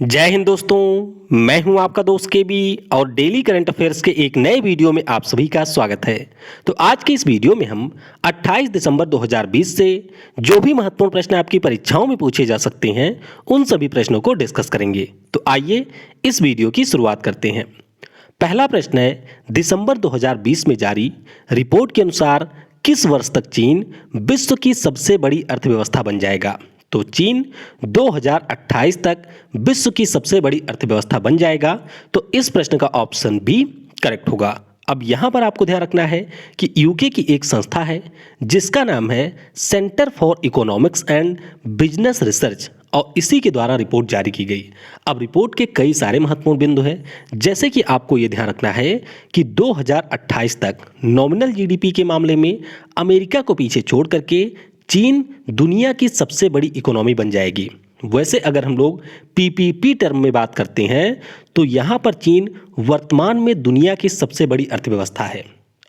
जय हिंद दोस्तों, मैं हूं आपका दोस्त केबी और डेली करंट अफेयर्स के एक नए वीडियो में आप सभी का स्वागत है। तो आज के इस वीडियो में हम 28 दिसंबर 2020 से जो भी महत्वपूर्ण प्रश्न आपकी परीक्षाओं में पूछे जा सकते हैं उन सभी प्रश्नों को डिस्कस करेंगे। तो आइए इस वीडियो की शुरुआत करते हैं। पहला प्रश्न है, दिसंबर 2020 में जारी रिपोर्ट के अनुसार किस वर्ष तक चीन विश्व की सबसे बड़ी अर्थव्यवस्था बन जाएगा? तो चीन 2028 तक विश्व की सबसे बड़ी अर्थव्यवस्था बन जाएगा। तो इस प्रश्न का ऑप्शन बी करेक्ट होगा। अब यहां पर आपको ध्यान रखना है कि यूके की एक संस्था है जिसका नाम है centre for economics and business research और इसी के द्वारा रिपोर्ट जारी की गई। अब रिपोर्ट के कई सारे महत्वपूर्ण बिंदु हैं, जैसे कि आपको यह ध्यान रखना है कि 2028 तक नॉमिनल जीडीपी के मामले में अमेरिका को पीछे छोड़ करके चीन दुनिया की सबसे बड़ी इकोनॉमी बन जाएगी। वैसे अगर हम लोग पीपीपी टर्म में बात करते हैं तो यहाँ पर चीन वर्तमान में दुनिया की सबसे बड़ी अर्थव्यवस्था है।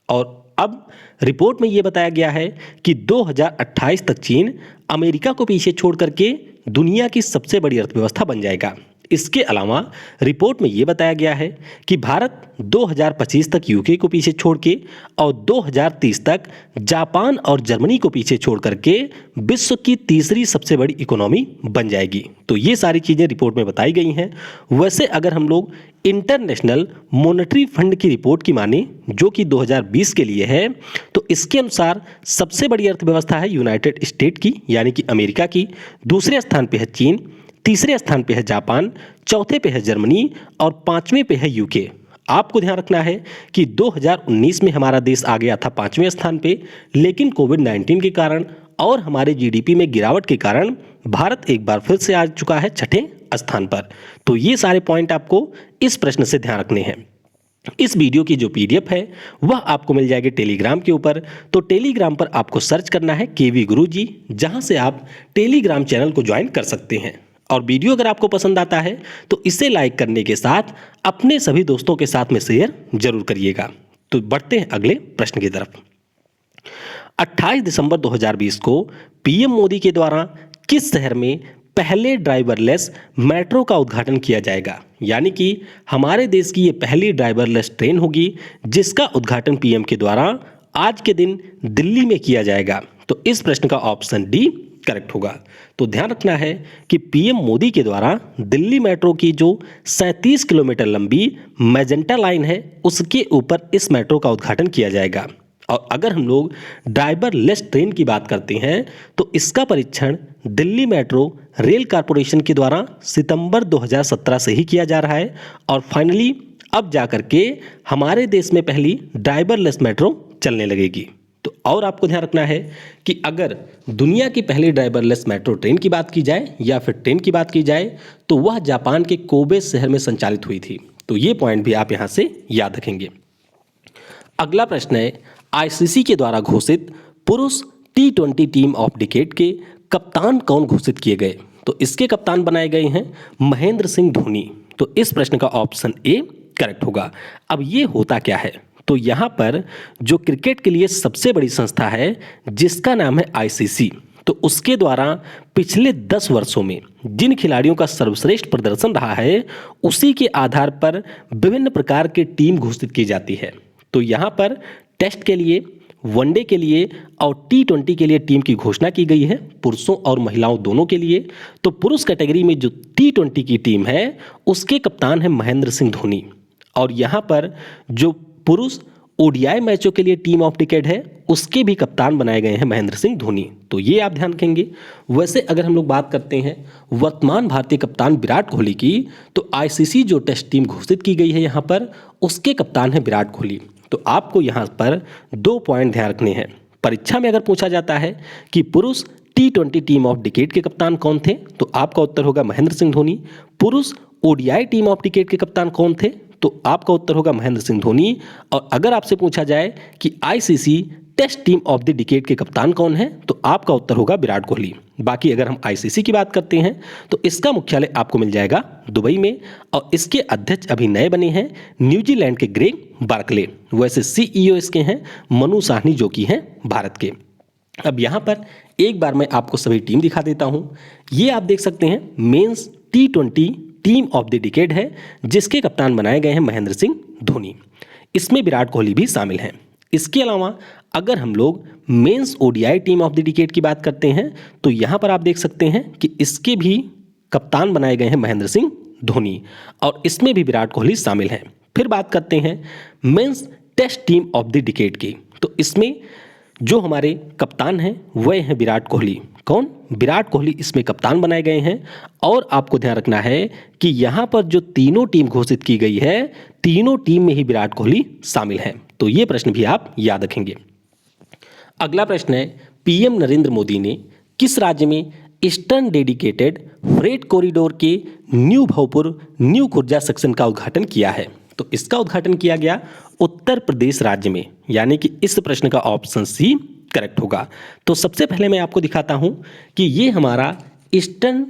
और अब रिपोर्ट में यह बताया गया है कि 2028 तक चीन अमेरिका को पीछे छोड़ करके दुनिया की सबसे बड़ी अर्थव्यवस्था बन जाएगा। इसके अलावा रिपोर्ट में यह बताया गया है कि भारत 2025 तक यूके को पीछे छोड़ के और 2030 तक जापान और जर्मनी को पीछे छोड़ करके विश्व की तीसरी सबसे बड़ी इकोनॉमी बन जाएगी। तो ये सारी चीज़ें रिपोर्ट में बताई गई हैं। वैसे अगर हम लोग इंटरनेशनल मॉनेटरी फंड की रिपोर्ट की माने जो कि 2020 के लिए है, तो इसके अनुसार सबसे बड़ी अर्थव्यवस्था है यूनाइटेड स्टेट की यानी कि अमेरिका की, दूसरे स्थान पे है चीन, तीसरे स्थान पे है जापान, चौथे पे है जर्मनी और पांचवें पे है यूके। आपको ध्यान रखना है कि 2019 में हमारा देश आ गया था पांचवें स्थान पे, लेकिन कोविड-19 के कारण और हमारे जीडीपी में गिरावट के कारण भारत एक बार फिर से आ चुका है छठे स्थान पर। तो ये सारे पॉइंट आपको इस प्रश्न से ध्यान रखने हैं। इस वीडियो की जो पीडीएफ है वह आपको मिल जाएगी टेलीग्राम के ऊपर। तो टेलीग्राम पर आपको सर्च करना है केवी गुरुजी, जहां से आप टेलीग्राम चैनल को ज्वाइन कर सकते हैं। और वीडियो अगर आपको पसंद आता है तो इसे लाइक करने के साथ अपने सभी दोस्तों के साथ में शेयर जरूर करिएगा। तो बढ़ते हैं अगले प्रश्न की तरफ। 28 दिसंबर 2020 को पीएम मोदी के द्वारा किस शहर में पहले ड्राइवरलेस मेट्रो का उद्घाटन किया जाएगा? यानी कि हमारे देश की ये पहली ड्राइवरलेस ट्रेन होगी जिसका उद्घाटन पीएम के द्वारा आज के दिन दिल्ली में किया जाएगा। तो इस प्रश्न का ऑप्शन डी करेक्ट होगा। तो ध्यान रखना है कि पीएम मोदी के द्वारा दिल्ली मेट्रो की जो 37 किलोमीटर लंबी मैजेंटा लाइन है उसके ऊपर इस मेट्रो का उद्घाटन किया जाएगा। और अगर हम लोग ड्राइवरलेस ट्रेन की बात करते हैं तो इसका परीक्षण दिल्ली मेट्रो रेल कारपोरेशन के द्वारा सितंबर 2017 से ही किया जा रहा है और फाइनली अब जाकर के हमारे देश में पहली ड्राइवरलेस मेट्रो चलने लगेगी। तो और आपको ध्यान रखना है कि अगर दुनिया की पहली ड्राइवरलेस मेट्रो ट्रेन की बात की जाए या फिर ट्रेन की बात की जाए तो वह जापान के कोबे शहर में संचालित हुई थी। तो ये पॉइंट भी आप यहां से याद रखेंगे। अगला प्रश्न है, आईसीसी के द्वारा घोषित पुरुष T20 टीम ऑफ डिकेड के कप्तान कौन घोषित किए गए? तो इसके कप्तान बनाए गए हैं महेंद्र सिंह धोनी। तो इस प्रश्न का ऑप्शन ए करेक्ट होगा। अब ये होता क्या है? तो यहाँ पर जो क्रिकेट के लिए सबसे बड़ी संस्था है जिसका नाम है आईसीसी, तो उसके द्वारा पिछले 10 वर्षों में जिन खिलाड़ियों का सर्वश्रेष्ठ प्रदर्शन रहा है उसी के आधार पर विभिन्न प्रकार के टीम घोषित की जाती है। तो यहाँ पर टेस्ट के लिए, वनडे के लिए और T20 के लिए टीम की घोषणा की गई है, पुरुषों और महिलाओं दोनों के लिए। तो पुरुष कैटेगरी में जो T20 की टीम है उसके कप्तान है महेंद्र सिंह धोनी। और यहाँ पर जो पुरुष ओडीआई मैचों के लिए टीम ऑफ डिकेड है उसके भी कप्तान बनाए गए हैं महेंद्र सिंह धोनी। तो ये आप ध्यान रखेंगे। वैसे अगर हम लोग बात करते हैं वर्तमान भारतीय कप्तान विराट कोहली की, तो आईसीसी जो टेस्ट टीम घोषित की गई है यहाँ पर उसके कप्तान है विराट कोहली। तो आपको यहाँ पर 2 पॉइंट ध्यान रखने हैं। परीक्षा में अगर पूछा जाता है कि पुरुष T20 टीम ऑफ डिकेड के कप्तान कौन थे, तो आपका उत्तर होगा महेंद्र सिंह धोनी। पुरुष ओडीआई टीम ऑफ डिकेड के कप्तान कौन थे, तो आपका उत्तर होगा महेंद्र सिंह धोनी। और अगर आपसे पूछा जाए कि ICC test team of the decade के कप्तान कौन है, तो आपका उत्तर होगा विराट कोहली। बाकी अगर हम आईसीसी की बात करते हैं तो इसका मुख्यालय आपको मिल जाएगा दुबई में और इसके अध्यक्ष अभी नए बने हैं न्यूजीलैंड के ग्रेग बार्कले। वैसे सीईओ इसके हैं मनु साहनी जो कि हैं भारत के। अब यहाँ पर एक बार मैं आपको सभी टीम दिखा देता हूँ। ये आप देख सकते हैं men's T20 team of the decade है, जिसके कप्तान बनाए गए हैं महेंद्र सिंह धोनी। इसमें विराट कोहली भी शामिल हैं। इसके अलावा अगर हम लोग men's ODI team of the decade की बात करते हैं तो यहाँ पर आप देख सकते हैं कि इसके भी कप्तान बनाए गए हैं महेंद्र सिंह धोनी और इसमें भी विराट कोहली शामिल हैं। फिर बात करते हैं men's test team of the decade की, तो इसमें जो हमारे कप्तान हैं वह हैं विराट कोहली। कौन? विराट कोहली इसमें कप्तान बनाए गए हैं। और आपको ध्यान रखना है कि यहाँ पर जो तीनों टीम घोषित की गई है, तीनों टीम में ही विराट कोहली शामिल हैं। तो ये प्रश्न भी आप याद रखेंगे। अगला प्रश्न है, पीएम नरेंद्र मोदी ने किस राज्य में ईस्टर्न डेडिकेटेड फ्रेट कॉरिडोर के new Bhojpur new Khurja section का उद्घाटन किया है? तो इसका उद्घाटन किया गया उत्तर प्रदेश राज्य में, यानी कि इस प्रश्न का ऑप्शन सी करेक्ट होगा। तो सबसे पहले मैं आपको दिखाता हूं कि ये हमारा ईस्टर्न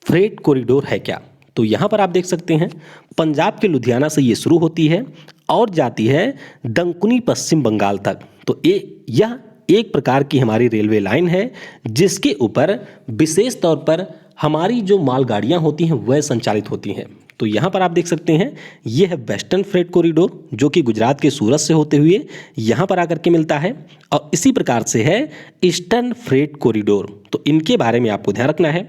फ्रेट कॉरिडोर है क्या। तो यहाँ पर आप देख सकते हैं पंजाब के लुधियाना से ये शुरू होती है और जाती है दंकुनी पश्चिम बंगाल तक। तो यह एक प्रकार की हमारी रेलवे लाइन है जिसके ऊपर विशेष तौर पर हमारी जो मालगाड़ियाँ होती हैं वह संचालित होती हैं। तो यहाँ पर आप देख सकते हैं यह है वेस्टर्न फ्रेट कॉरिडोर जो कि गुजरात के सूरत से होते हुए यहाँ पर आकर के मिलता है, और इसी प्रकार से है ईस्टर्न फ्रेट कॉरिडोर। तो इनके बारे में आपको ध्यान रखना है।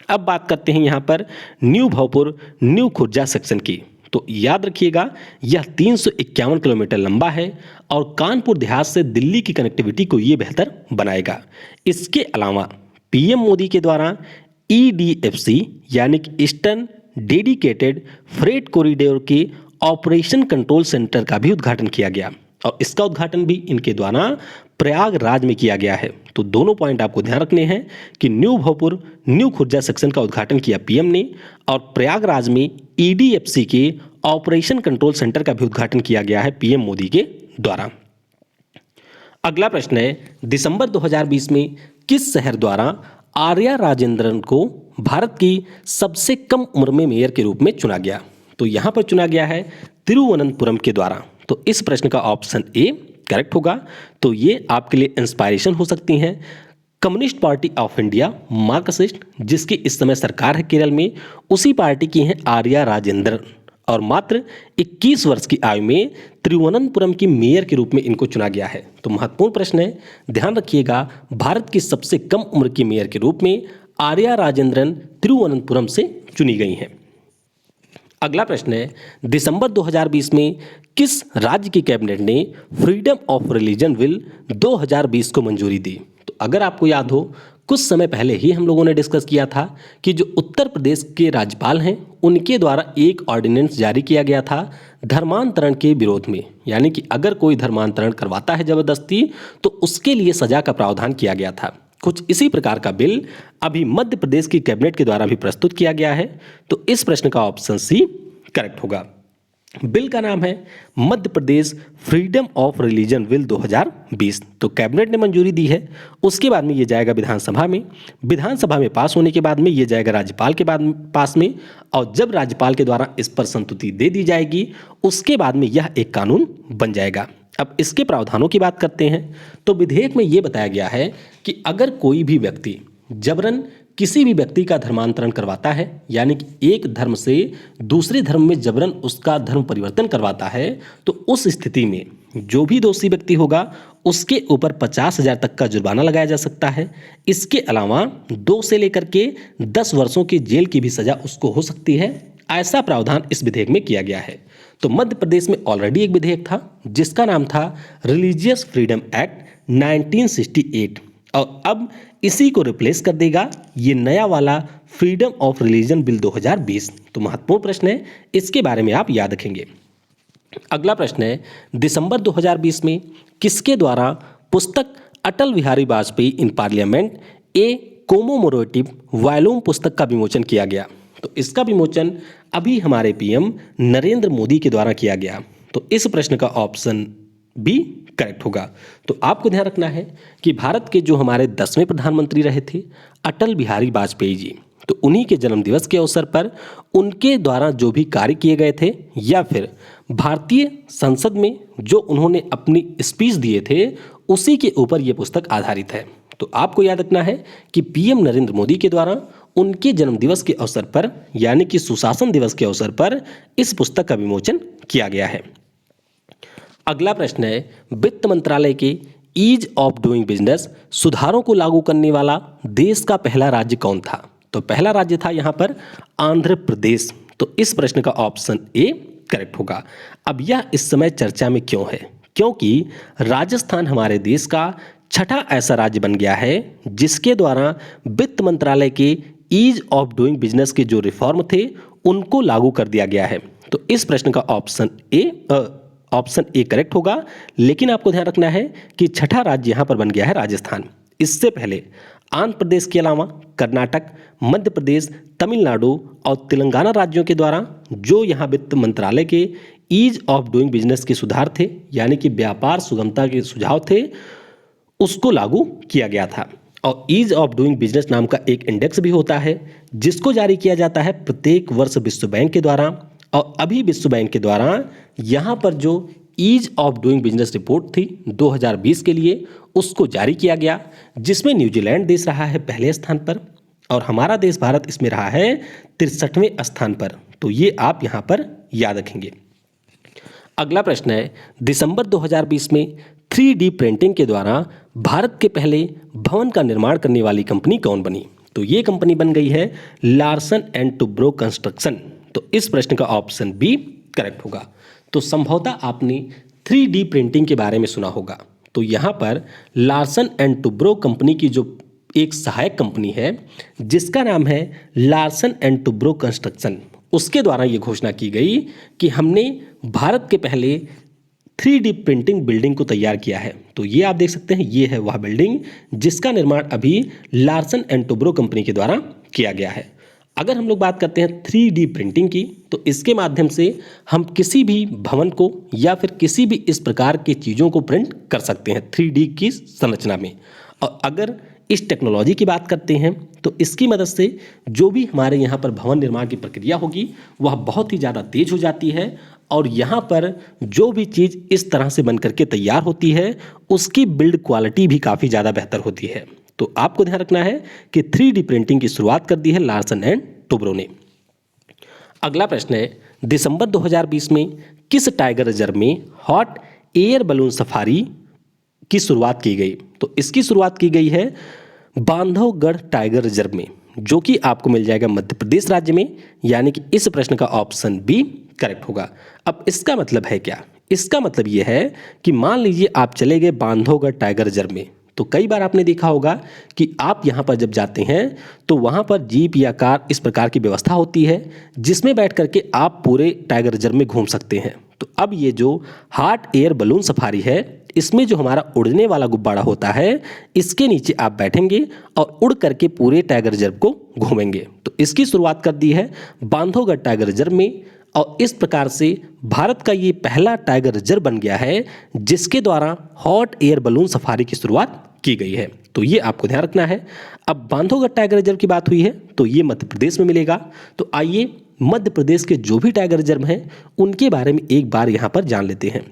अब बात करते हैं यहाँ पर new Bhojpur new Khurja section की। तो याद रखिएगा यह 351 किलोमीटर लंबा है और कानपुर देहात से दिल्ली की कनेक्टिविटी को ये बेहतर बनाएगा। इसके अलावा पीएम मोदी के द्वारा ईडीएफसी यानी कि ईस्टर्न डेडिकेटेड फ्रेट कॉरिडोर के ऑपरेशन कंट्रोल सेंटर का भी उद्घाटन किया गया और इसका उद्घाटन भी इनके द्वारा प्रयागराज में किया गया है। तो दोनों पॉइंट आपको ध्यान रखने हैं कि new Bhojpur new Khurja section का उद्घाटन किया पीएम ने और प्रयागराज में ईडीएफसी के ऑपरेशन कंट्रोल सेंटर का भी उद्घाटन किया गया है पीएम मोदी के द्वारा। अगला प्रश्न है, दिसंबर 2020 में किस शहर द्वारा आर्या राजेंद्रन को भारत की सबसे कम उम्र में मेयर के रूप में चुना गया? तो यहाँ पर चुना गया है तिरुवनंतपुरम के द्वारा। तो इस प्रश्न का ऑप्शन ए करेक्ट होगा। तो ये आपके लिए इंस्पायरेशन हो सकती हैं। Communist party of India Marxist जिसकी इस समय सरकार है केरल में, उसी पार्टी की हैं आर्या राजेंद्रन और मात्र 21 वर्ष की आयु में तिरुवनंतपुरम की मेयर के रूप में इनको चुना गया है। तो महत्वपूर्ण प्रश्न है, ध्यान रखिएगा भारत की सबसे कम उम्र की मेयर के रूप में आर्या राजेंद्रन तिरुवनंतपुरम से चुनी गई हैं। अगला प्रश्न है, दिसंबर 2020 में किस राज्य की कैबिनेट ने फ्रीडम ऑफ रिलीजन बिल 2020 को मंजूरी दी? तो अगर आपको याद हो कुछ समय पहले ही हम लोगों ने डिस्कस किया था कि जो उत्तर प्रदेश के राज्यपाल हैं उनके द्वारा एक ऑर्डिनेंस जारी किया गया था धर्मांतरण के विरोध में, यानी कि अगर कोई धर्मांतरण करवाता है जबरदस्ती तो उसके लिए सजा का प्रावधान किया गया था। कुछ इसी प्रकार का बिल अभी मध्य प्रदेश की कैबिनेट के द्वारा भी प्रस्तुत किया गया है। तो इस प्रश्न का ऑप्शन सी करेक्ट होगा। बिल का नाम है Madhya Pradesh freedom of religion bill 2020। तो कैबिनेट ने मंजूरी दी है, उसके बाद में ये जाएगा विधानसभा में, विधानसभा में पास होने के बाद में ये जाएगा राज्यपाल के पास में, और जब राज्यपाल के द्वारा इस पर संस्तुति दे दी जाएगी उसके बाद में यह एक कानून बन जाएगा। अब इसके प्रावधानों की बात करते हैं तो विधेयक में ये बताया गया है कि अगर कोई भी व्यक्ति जबरन किसी भी व्यक्ति का धर्मांतरण करवाता है, यानी कि एक धर्म से दूसरे धर्म में जबरन उसका धर्म परिवर्तन करवाता है, तो उस स्थिति में जो भी दोषी व्यक्ति होगा उसके ऊपर 50,000 तक का जुर्माना लगाया जा सकता है। इसके अलावा 2 से लेकर के 10 वर्षों की जेल की भी सजा उसको हो सकती है। ऐसा प्रावधान इस विधेयक में किया गया है। तो मध्य प्रदेश में ऑलरेडी एक विधेयक था जिसका नाम था रिलीजियस फ्रीडम एक्ट 1968 और अब इसी को रिप्लेस कर देगा ये नया वाला फ्रीडम ऑफ रिलीजन बिल 2020। तो महत्वपूर्ण प्रश्न है, इसके बारे में आप याद रखेंगे। अगला प्रश्न है, दिसंबर 2020 में किसके द्वारा पुस्तक Atal Bihari Vajpayee in parliament a commemorative volume पुस्तक का विमोचन किया गया? तो इसका विमोचन अभी हमारे पीएम नरेंद्र मोदी के द्वारा किया गया। तो इस प्रश्न का ऑप्शन बी करेक्ट होगा। तो आपको ध्यान रखना है कि भारत के जो हमारे 10वें प्रधानमंत्री रहे थे अटल बिहारी वाजपेयी जी, तो उन्हीं के जन्म दिवस के अवसर पर उनके द्वारा जो भी कार्य किए गए थे या फिर भारतीय संसद में जो उन्होंने अपनी स्पीच दिए थे उसी के ऊपर ये पुस्तक आधारित है। तो आपको याद रखना है कि पीएम नरेंद्र मोदी के द्वारा उनके जन्मदिवस के अवसर पर यानी कि सुशासन दिवस के अवसर पर इस पुस्तक का विमोचन किया गया है। अगला प्रश्न है, वित्त मंत्रालय के ईज ऑफ डूइंग बिजनेस सुधारों को लागू करने वाला देश का पहला राज्य कौन था? तो पहला राज्य था यहाँ पर आंध्र प्रदेश। तो इस प्रश्न का ऑप्शन ए करेक्ट होगा। अब यह इस समय चर्चा में क्यों है? क्योंकि राजस्थान हमारे देश का छठा ऐसा राज्य बन गया है जिसके द्वारा वित्त मंत्रालय के ईज ऑफ डूइंग बिजनेस के जो रिफॉर्म थे उनको लागू कर दिया गया है। तो इस प्रश्न का ऑप्शन ए करेक्ट होगा। लेकिन आपको ध्यान रखना है कि छठा राज्य यहाँ पर बन गया है राजस्थान। इससे पहले आंध्र प्रदेश के अलावा कर्नाटक, मध्य प्रदेश, तमिलनाडु और तेलंगाना राज्यों के द्वारा जो यहाँ वित्त मंत्रालय के ईज ऑफ डूइंग बिजनेस के सुधार थे यानी कि व्यापार सुगमता के सुझाव थे उसको लागू किया गया था। और ईज ऑफ डूइंग बिजनेस नाम का एक इंडेक्स भी होता है जिसको जारी किया जाता है प्रत्येक वर्ष विश्व बैंक के द्वारा। और अभी विश्व बैंक के द्वारा यहाँ पर जो ease of doing business report थी 2020 के लिए उसको जारी किया गया, जिसमें न्यूजीलैंड देश रहा है पहले स्थान पर और हमारा देश भारत इसमें रहा है 63वें स्थान पर। तो ये आप यहाँ पर याद रखेंगे। अगला प्रश्न है, दिसंबर 2020 में 3D प्रिंटिंग के द्वारा भारत के पहले भवन का निर्माण करने वाली कंपनी कौन बनी? तो ये कंपनी बन गई है लार्सन एंड टुब्रो कंस्ट्रक्शन। तो इस प्रश्न का ऑप्शन बी करेक्ट होगा। तो संभवतः आपने 3D प्रिंटिंग के बारे में सुना होगा। तो यहाँ पर लार्सन एंड टुब्रो कंपनी की जो एक सहायक कंपनी है जिसका नाम है लार्सन एंड टुब्रो कंस्ट्रक्शन, उसके द्वारा ये घोषणा की गई कि हमने भारत के पहले 3D प्रिंटिंग बिल्डिंग को तैयार किया है। तो ये आप देख सकते हैं, ये है वह बिल्डिंग जिसका निर्माण अभी लार्सन एंड टुब्रो कंपनी के द्वारा किया गया है। अगर हम लोग बात करते हैं 3D प्रिंटिंग की तो इसके माध्यम से हम किसी भी भवन को या फिर किसी भी इस प्रकार की चीज़ों को प्रिंट कर सकते हैं 3D की संरचना में। और अगर इस टेक्नोलॉजी की बात करते हैं तो इसकी मदद से जो भी हमारे यहाँ पर भवन निर्माण की प्रक्रिया होगी वह बहुत ही ज़्यादा तेज हो जाती है और यहाँ पर जो भी चीज़ इस तरह से बन करके तैयार होती है उसकी बिल्ड क्वालिटी भी काफ़ी ज़्यादा बेहतर होती है। तो आपको ध्यान रखना है कि 3D प्रिंटिंग की शुरुआत कर दी है लार्सन एंड टुब्रो ने। अगला प्रश्न है, दिसंबर 2020 में किस टाइगर रिजर्व में हॉट एयर बलून सफारी की शुरुआत की गई? तो इसकी शुरुआत की गई है बांधवगढ़ टाइगर रिजर्व में, जो कि आपको मिल जाएगा मध्य प्रदेश राज्य में, यानी कि इस प्रश्न का ऑप्शन बी करेक्ट होगा। अब इसका मतलब है क्या? इसका मतलब यह है कि मान लीजिए आप चले गए बांधवगढ़ टाइगर रिजर्व में, तो कई बार आपने देखा होगा कि आप यहाँ पर जब जाते हैं तो वहाँ पर जीप या कार इस प्रकार की व्यवस्था होती है जिसमें बैठ करके आप पूरे टाइगर रिजर्व में घूम सकते हैं। तो अब ये जो हॉट एयर बलून सफारी है इसमें जो हमारा उड़ने वाला गुब्बारा होता है इसके नीचे आप बैठेंगे और उड़ करके पूरे टाइगर रिजर्व को घूमेंगे। तो इसकी शुरुआत कर दी है बांधवगढ़ टाइगर रिजर्व में और इस प्रकार से भारत का ये पहला टाइगर रिजर्व बन गया है जिसके द्वारा हॉट एयर बलून सफारी की शुरुआत की गई है। तो ये आपको ध्यान रखना है। अब बांधवगढ़ टाइगर रिजर्व की बात हुई है तो ये मध्य प्रदेश में मिलेगा। तो आइए मध्य प्रदेश के जो भी टाइगर रिजर्व हैं उनके बारे में एक बार यहाँ पर जान लेते हैं।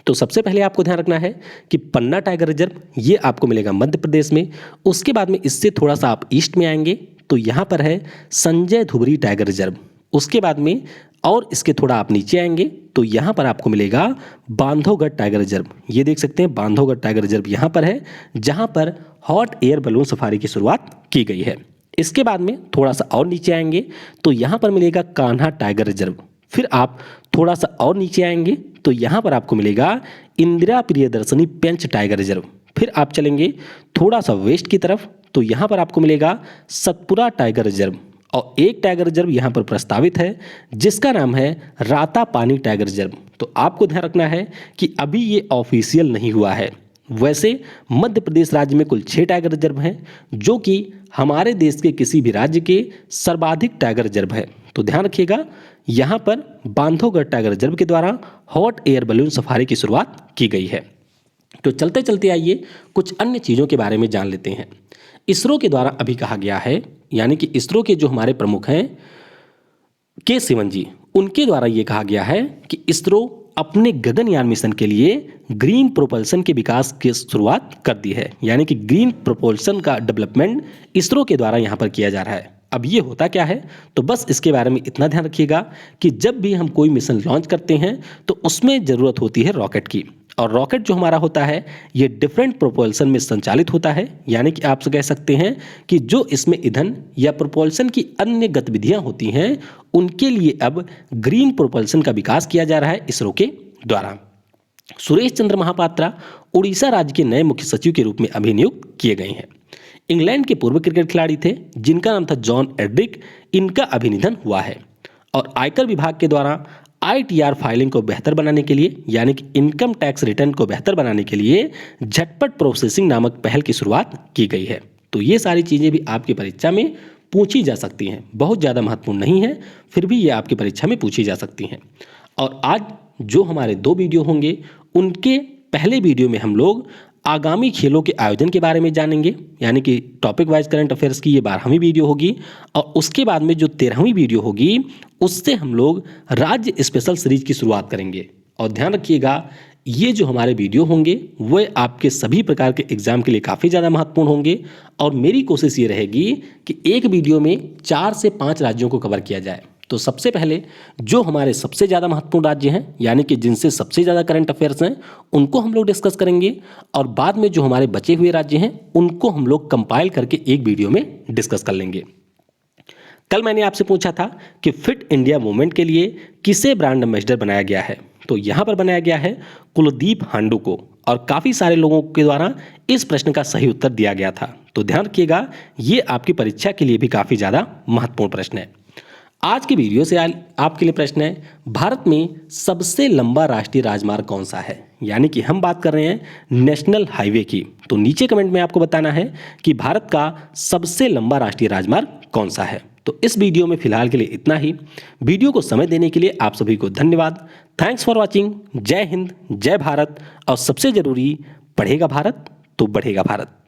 तो सबसे पहले आपको ध्यान रखना है कि पन्ना टाइगर रिजर्व ये आपको मिलेगा मध्य प्रदेश में। उसके बाद में इससे थोड़ा सा आप ईस्ट में आएंगे तो यहाँ पर है संजय धुबरी टाइगर रिजर्व। उसके बाद में और इसके थोड़ा आप नीचे आएंगे तो यहाँ पर आपको मिलेगा बांधवगढ़ टाइगर रिजर्व। ये देख सकते हैं बांधवगढ़ टाइगर रिजर्व यहाँ पर है जहाँ पर हॉट एयर बलून सफारी की शुरुआत की गई है। इसके बाद में थोड़ा सा और नीचे आएंगे तो यहाँ पर मिलेगा कान्हा टाइगर रिजर्व। फिर आप थोड़ा सा और नीचे आएंगे तो यहाँ पर आपको मिलेगा इंदिरा प्रियदर्शनी पेंच टाइगर रिजर्व। फिर आप चलेंगे थोड़ा सा वेस्ट की तरफ तो यहाँ पर आपको मिलेगा सतपुरा टाइगर रिजर्व और एक टाइगर रिजर्व यहाँ पर प्रस्तावित है जिसका नाम है राता पानी टाइगर रिजर्व। तो आपको ध्यान रखना है कि अभी ये ऑफिशियल नहीं हुआ है। वैसे मध्य प्रदेश राज्य में कुल 6 टाइगर रिजर्व हैं जो कि हमारे देश के किसी भी राज्य के सर्वाधिक टाइगर रिजर्व है। तो ध्यान रखिएगा यहाँ पर बांधवगढ़ टाइगर रिजर्व के द्वारा हॉट एयर बलून सफारी की शुरुआत की गई है। तो चलते चलते आइए कुछ अन्य चीज़ों के बारे में जान लेते हैं। इसरो के द्वारा अभी कहा गया है, यानी कि इसरो के जो हमारे प्रमुख हैं के सिवन जी, उनके द्वारा ये कहा गया है कि इसरो अपने गगनयान मिशन के लिए ग्रीन प्रोपल्सन के विकास की शुरुआत कर दी है। यानी कि ग्रीन प्रोपल्सन का डेवलपमेंट इसरो के द्वारा यहाँ पर किया जा रहा है। अब ये होता क्या है, तो बस इसके बारे में इतना ध्यान रखिएगा कि जब भी हम कोई मिशन लॉन्च करते हैं तो उसमें ज़रूरत होती है रॉकेट की, और रॉकेट जो हमारा होता है ये डिफरेंट प्रोपल्सन में संचालित होता है। यानी कि आप कह सकते हैं कि जो इसमें ईंधन या प्रोपल्सन की अन्य गतिविधियां होती हैं उनके लिए अब ग्रीन प्रोपल्सन का विकास किया जा रहा है इसरो के द्वारा। सुरेश चंद्र महापात्रा उड़ीसा राज्य के नए मुख्य सचिव के रूप में अभिनियुक्त किए गए हैं। इंग्लैंड के पूर्व क्रिकेट खिलाड़ी थे जिनका नाम था जॉन एड्रिक, इनका अभिनिधन हुआ है। और आयकर विभाग के द्वारा ITR फाइलिंग को बेहतर बनाने के लिए, यानी कि इनकम टैक्स रिटर्न को बेहतर बनाने के लिए झटपट प्रोसेसिंग नामक पहल की शुरुआत की गई है। तो ये सारी चीज़ें भी आपकी परीक्षा में पूछी जा सकती हैं, बहुत ज़्यादा महत्वपूर्ण नहीं है, फिर भी ये आपकी परीक्षा में पूछी जा सकती हैं। और आज जो हमारे 2 वीडियो होंगे उनके पहले वीडियो में हम लोग आगामी खेलों के आयोजन के बारे में जानेंगे, यानी कि टॉपिक वाइज करंट अफेयर्स की ये 12वीं वीडियो होगी। और उसके बाद में जो 13वीं वीडियो होगी उससे हम लोग राज्य स्पेशल सीरीज की शुरुआत करेंगे। और ध्यान रखिएगा ये जो हमारे वीडियो होंगे वो आपके सभी प्रकार के एग्जाम के लिए काफ़ी ज़्यादा महत्वपूर्ण होंगे। और मेरी कोशिश ये रहेगी कि एक वीडियो में 4 से 5 राज्यों को कवर किया जाए। तो सबसे पहले जो हमारे सबसे ज़्यादा महत्वपूर्ण राज्य हैं, यानी कि जिनसे सबसे ज़्यादा करंट अफेयर्स हैं, उनको हम लोग डिस्कस करेंगे। और बाद में जो हमारे बचे हुए राज्य हैं उनको हम लोग कंपाइल करके एक वीडियो में डिस्कस कर लेंगे। कल मैंने आपसे पूछा था कि फिट इंडिया मूवमेंट के लिए किसे ब्रांड एम्बेसडर बनाया गया है, तो यहाँ पर बनाया गया है कुलदीप हांडू को। और काफ़ी सारे लोगों के द्वारा इस प्रश्न का सही उत्तर दिया गया था। तो ध्यान रखिएगा ये आपकी परीक्षा के लिए भी काफ़ी ज़्यादा महत्वपूर्ण प्रश्न है। आज की वीडियो से आपके लिए प्रश्न है, भारत में सबसे लंबा राष्ट्रीय राजमार्ग कौन सा है? यानी कि हम बात कर रहे हैं नेशनल हाईवे की। तो नीचे कमेंट में आपको बताना है कि भारत का सबसे लंबा राष्ट्रीय राजमार्ग कौन सा है। तो इस वीडियो में फिलहाल के लिए इतना ही। वीडियो को समय देने के लिए आप सभी को धन्यवाद। Thanks for watching. जय हिंद, जय भारत। और सबसे जरूरी, पढ़ेगा भारत तो बढ़ेगा भारत।